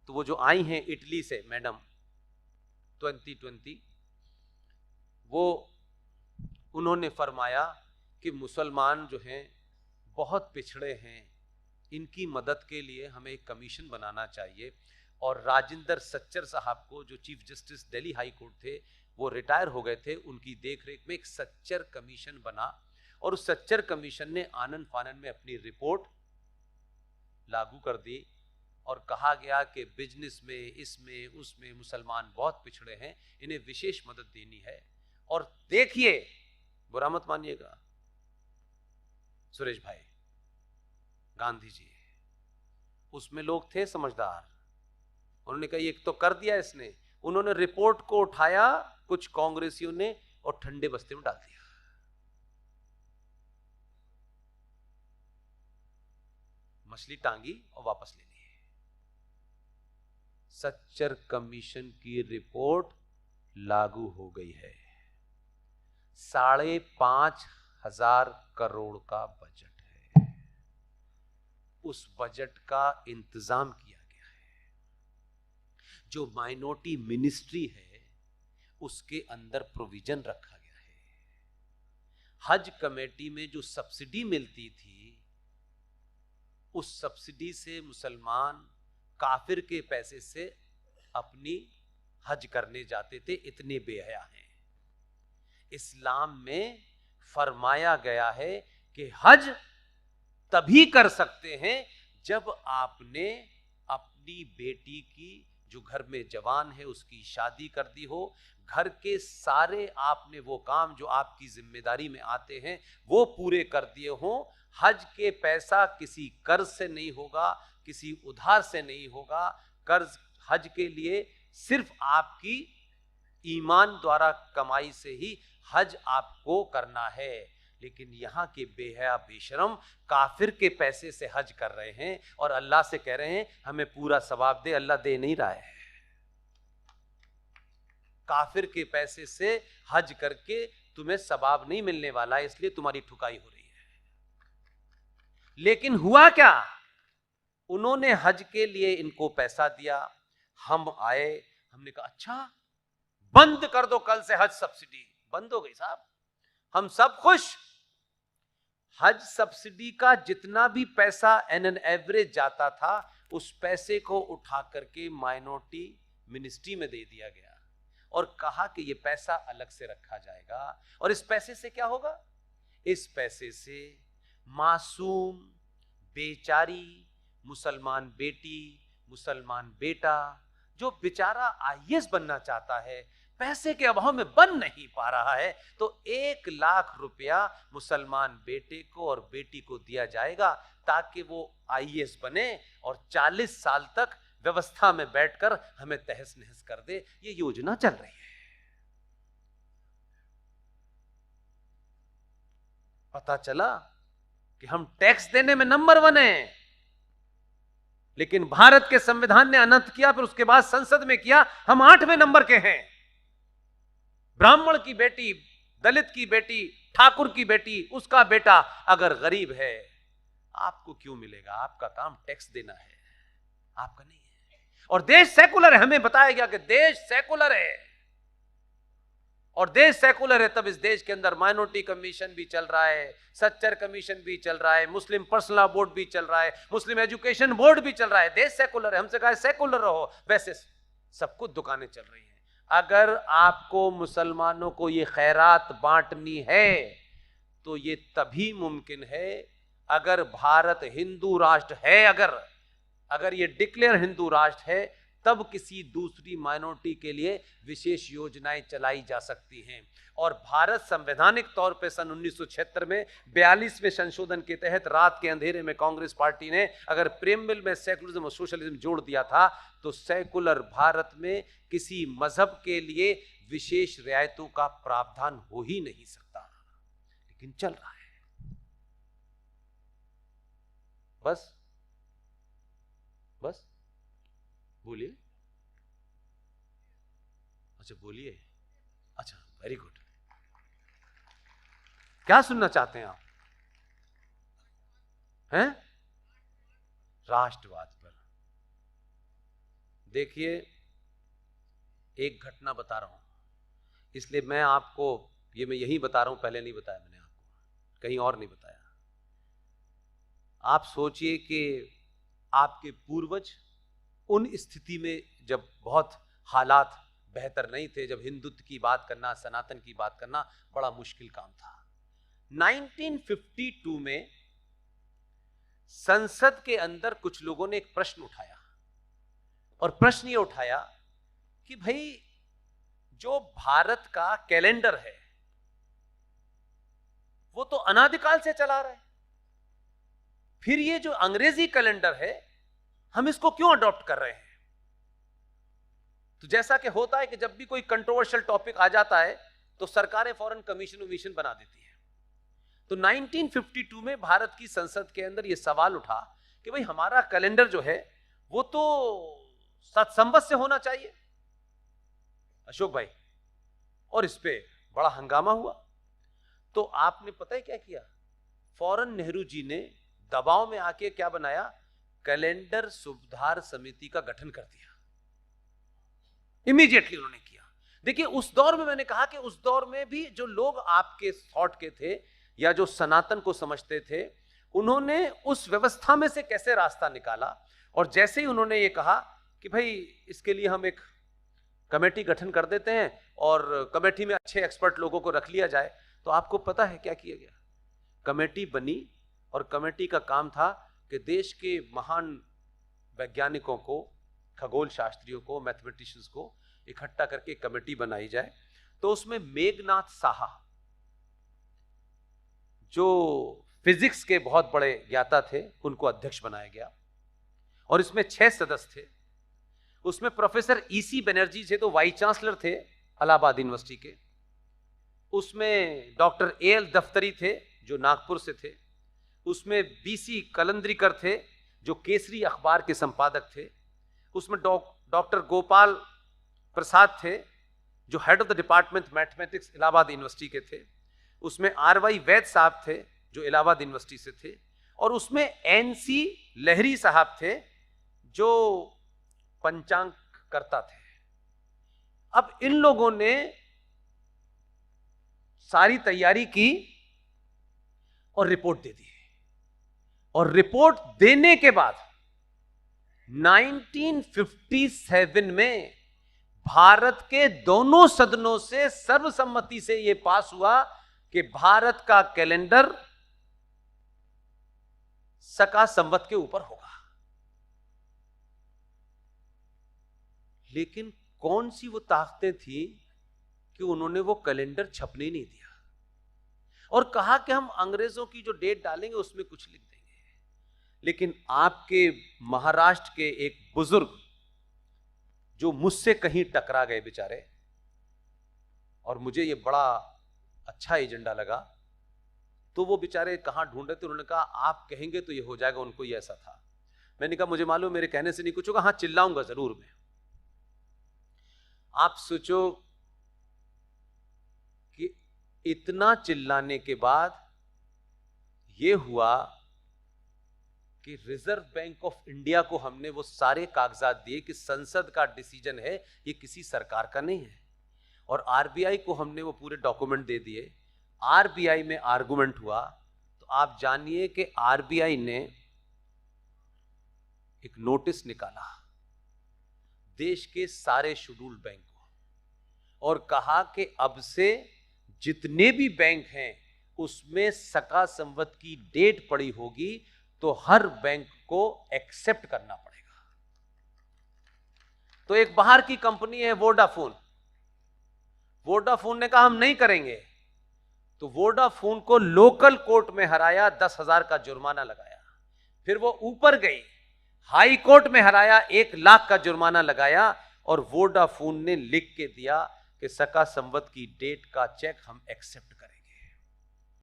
तो वो जो आई हैं इटली से मैडम 2020, वो उन्होंने फरमाया कि मुसलमान जो हैं बहुत पिछड़े हैं, इनकी मदद के लिए हमें एक कमीशन बनाना चाहिए। और राजेंद्र सच्चर साहब को, जो chief justice Delhi high court थे, वो रिटायर हो गए थे, उनकी देखरेख में एक सच्चर कमीशन बना और उस सच्चर कमीशन ने आनन फानन में अपनी रिपोर्ट लागू कर दी और कहा गया कि बिजनेस में, इसमें उसमें मुसलमान बहुत पिछड़े हैं, इन्हें विशेष मदद देनी है। और देखिए, बुरा मत मानिएगा सुरेश भाई, गांधी जी उसमें लोग थे समझदार, उन्होंने कहा एक तो कर दिया इसने, उन्होंने रिपोर्ट को उठाया कुछ कांग्रेसियों ने और ठंडे बस्ते में डाल दिया। मछली टांगी और वापस ले ली। सच्चर कमीशन की रिपोर्ट लागू हो गई है। 5,500 करोड़ का बजट है। उस बजट का इंतजाम किया गया है। जो माइनॉरिटी मिनिस्ट्री है उसके अंदर प्रोविजन रखा गया है। हज कमेटी में जो सब्सिडी मिलती थी, उस सब्सिडी से मुसलमान काफिर के पैसे से अपनी हज करने जाते थे, इतने बेहया हैं। इस्लाम में फरमाया गया है कि हज तभी कर सकते हैं जब आपने अपनी बेटी की, जो घर में जवान है, उसकी शादी कर दी हो, घर के सारे आपने वो काम जो आपकी जिम्मेदारी में आते हैं वो पूरे कर दिए हों। हज के पैसा किसी कर्ज से नहीं होगा, किसी उधार से नहीं होगा। कर्ज हज के लिए सिर्फ आपकी ईमान द्वारा कमाई से ही हज आपको करना है। लेकिन यहाँ के बेहया बेशरम काफिर के पैसे से हज कर रहे हैं और अल्लाह से कह रहे हैं हमें पूरा सवाब दे। अल्लाह दे नहीं रहा है। काफिर के पैसे से हज करके तुम्हें सवाब नहीं मिलने वाला है, इसलिए तुम्हारी ठुकाई हो रही है। लेकिन हुआ क्या, उन्होंने हज के लिए इनको पैसा दिया, हम आए, हमने कहा अच्छा बंद कर दो, कल से हज सब्सिडी बंद हो गई साहब, हम सब खुश। हज सब्सिडी का जितना भी पैसा एन एन एवरेज जाता था, उस पैसे को उठा करके माइनॉरिटी मिनिस्ट्री में दे दिया गया और कहा कि ये पैसा अलग से रखा जाएगा। और इस पैसे से क्या होगा, इस पैसे से मासूम बेचारी मुसलमान बेटी, मुसलमान बेटा, जो बेचारा आईएएस बनना चाहता है, पैसे के अभाव में बन नहीं पा रहा है, तो 1 लाख रुपया मुसलमान बेटे को और बेटी को दिया जाएगा ताकि वो आईएएस बने और 40 साल तक व्यवस्था में बैठकर हमें तहस नहस कर दे। ये योजना चल रही है। पता चला कि हम टैक्स देने में नंबर 1 हैं, लेकिन भारत के संविधान ने अनंत किया, फिर उसके बाद संसद में किया, हम 8वें नंबर के हैं। ब्राह्मण की बेटी, दलित की बेटी, ठाकुर की बेटी, उसका बेटा अगर गरीब है, आपको क्यों मिलेगा? आपका काम टैक्स देना है, आपका नहीं है। और देश सेकुलर है, हमें बताया गया कि देश सेकुलर है। और देश सेकुलर है तब इस देश के अंदर माइनॉरिटी कमीशन भी चल रहा है, सच्चर कमीशन भी चल रहा है, मुस्लिम पर्सनल बोर्ड भी चल रहा है, मुस्लिम एजुकेशन बोर्ड भी चल रहा है। देश सेकुलर है, हमसे कहा सेकुलर रहो। वैसे सब कुछ दुकानें चल रही हैं। अगर आपको मुसलमानों को ये खैरात बांटनी है तो ये तभी मुमकिन है अगर भारत हिंदू राष्ट्र है, अगर ये डिक्लेयर हिंदू राष्ट्र है, तब किसी दूसरी माइनॉरिटी के लिए विशेष योजनाएं चलाई जा सकती हैं। और भारत संवैधानिक तौर पे सन 1976 में 42वें संशोधन के तहत रात के अंधेरे में कांग्रेस पार्टी ने अगर प्रेमबिल में सेकुलरिज्म और सोशलिज्म जोड़ दिया था, तो सेकुलर भारत में किसी मजहब के लिए विशेष रियायतों का प्रावधान हो ही नहीं सकता, लेकिन चल रहा है। बस बोलिए। अच्छा बोलिए। अच्छा, वेरी गुड। क्या सुनना चाहते हैं आप? हैं? राष्ट्रवाद पर। देखिए, एक घटना बता रहा हूं, इसलिए मैं आपको मैं यही बता रहा हूं, पहले नहीं बताया मैंने आपको, कहीं और नहीं बताया। आप सोचिए कि आपके पूर्वज उन स्थिति में, जब बहुत हालात बेहतर नहीं थे, जब हिंदुत्व की बात करना, सनातन की बात करना बड़ा मुश्किल काम था। 1952 में संसद के अंदर कुछ लोगों ने एक प्रश्न उठाया, और प्रश्न ये उठाया कि भाई, जो भारत का कैलेंडर है वो तो अनादिकाल से चला रहा है, फिर ये जो अंग्रेजी कैलेंडर है हम इसको क्यों अडॉप्ट कर रहे हैं? तो जैसा कि होता है कि जब भी कोई कंट्रोवर्शियल टॉपिक आ जाता है तो सरकारें फौरन कमीशन बना देती है। तो 1952 में भारत की संसद के अंदर यह सवाल उठा कि भाई, हमारा कैलेंडर जो है वो तो सतसंवत से होना चाहिए, अशोक भाई, और इस पे बड़ा हंगामा हुआ। तो आपने पता है क्या किया? फौरन नेहरू जी ने दबाव में आके क्या बनाया? कैलेंडर सुधार समिति का गठन कर दिया। इमीडिएटली उन्होंने किया। देखिए, उस दौर में मैंने कहा कि उस दौर में भी जो लोग आपके थॉट के थे या जो सनातन को समझते थे, उन्होंने उस व्यवस्था में से कैसे रास्ता निकाला। और जैसे ही उन्होंने ये कहा कि भाई, इसके लिए हम एक कमेटी गठन कर देते हैं और कमेटी में अच्छे एक्सपर्ट लोगों को रख लिया जाए, तो आपको पता है क्या किया गया? कमेटी बनी और कमेटी का काम था कि देश के महान वैज्ञानिकों को, खगोल शास्त्रियों को, मैथमेटिशियंस को इकट्ठा करके कमेटी बनाई जाए। तो उसमें मेघनाथ साहा, जो फिजिक्स के बहुत बड़े ज्ञाता थे, उनको अध्यक्ष बनाया गया। और इसमें 6 सदस्य थे। उसमें प्रोफेसर ईसी बनर्जी थे, तो वाइस चांसलर थे इलाहाबाद यूनिवर्सिटी के। उसमें डॉक्टर एएल दफ्तरी थे, जो नागपुर से थे। उसमें बीसी कलंद्रीकर थे, जो केसरी अखबार के संपादक थे। उसमें डॉक्टर गोपाल प्रसाद थे, जो head of the department mathematics Allahabad university के थे। उसमें आरवाई वैद साहब थे, जो इलाहाबाद यूनिवर्सिटी से थे। और उसमें एनसी लहरी साहब थे, जो पंचांग करता थे। अब इन लोगों ने सारी तैयारी की और रिपोर्ट दे दी। और रिपोर्ट देने के बाद 1957 में भारत के दोनों सदनों से सर्वसम्मति से यह पास हुआ कि भारत का कैलेंडर सका संवत के ऊपर होगा। लेकिन कौन सी वो ताकतें थी कि उन्होंने वो कैलेंडर छपने नहीं दिया और कहा कि हम अंग्रेजों की जो डेट डालेंगे उसमें कुछ लिख देंगे। लेकिन आपके महाराष्ट्र के एक बुजुर्ग, जो मुझसे कहीं टकरा गए बेचारे, और मुझे ये बड़ा अच्छा एजेंडा लगा, तो वो बेचारे कहां ढूंढ रहे थे। उन्होंने कहा आप कहेंगे तो ये हो जाएगा। उनको ये ऐसा था। मैंने कहा मुझे मालूम, मेरे कहने से नहीं कुछ होगा। हाँ, चिल्लाऊंगा जरूर मैं। आप सोचो कि इतना चिल्लाने के बाद यह हुआ कि रिजर्व बैंक ऑफ इंडिया को हमने वो सारे कागजात दिए कि संसद का डिसीजन है, ये किसी सरकार का नहीं है। और आरबीआई को हमने वो पूरे डॉक्यूमेंट दे दिए। आरबीआई में आर्गुमेंट हुआ तो आप जानिए कि आरबीआई ने एक नोटिस निकाला देश के सारे शेड्यूल्ड बैंक को और कहा कि अब से जितने भी बैंक हैं उसमें सका संवत की डेट पड़ी होगी तो हर बैंक को एक्सेप्ट करना पड़ेगा। तो एक बाहर की कंपनी है वोडाफोन। वोडाफोन ने कहा हम नहीं करेंगे, तो वोडाफोन को लोकल कोर्ट में हराया, 10,000 का जुर्माना लगाया। फिर वो ऊपर गई, हाई कोर्ट में हराया, 1 लाख का जुर्माना लगाया और वोडाफोन ने लिख के दिया कि सका संवत की डेट का चेक हम एक्सेप्ट